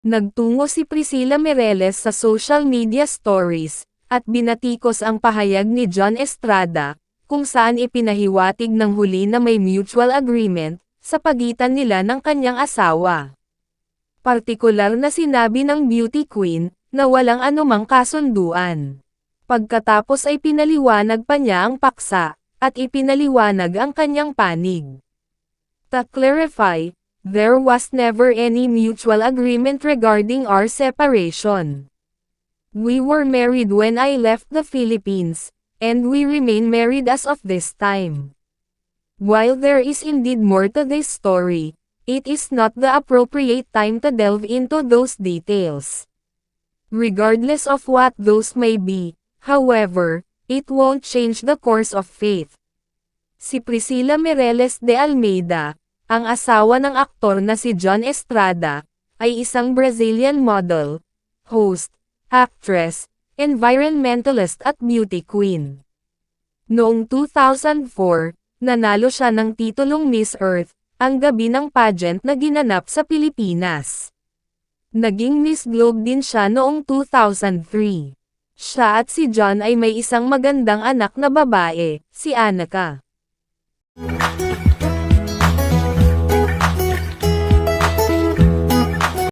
Nagtungo si Priscilla Mireles sa social media stories, at binatikos ang pahayag ni John Estrada, kung saan ipinahiwatig ng huli na may mutual agreement, sa pagitan nila ng kanyang asawa. Partikular na sinabi ng beauty queen, na walang anumang kasunduan. Pagkatapos ay pinaliwanag pa niya ang paksa, at ipinaliwanag ang kanyang panig. To clarify, there was never any mutual agreement regarding our separation. We were married when I left the Philippines, and we remain married as of this time. While there is indeed more to this story, it is not the appropriate time to delve into those details. Regardless of what those may be, however, it won't change the course of fate. Si Priscilla Mireles de Almeida, ang asawa ng aktor na si John Estrada, ay isang Brazilian model, host, actress, environmentalist at beauty queen. Noong 2004, nanalo siya ng titulong Miss Earth, ang gabi ng pageant na ginanap sa Pilipinas. Naging Miss Globe din siya noong 2003. Siya at si John ay may isang magandang anak na babae, si Annika.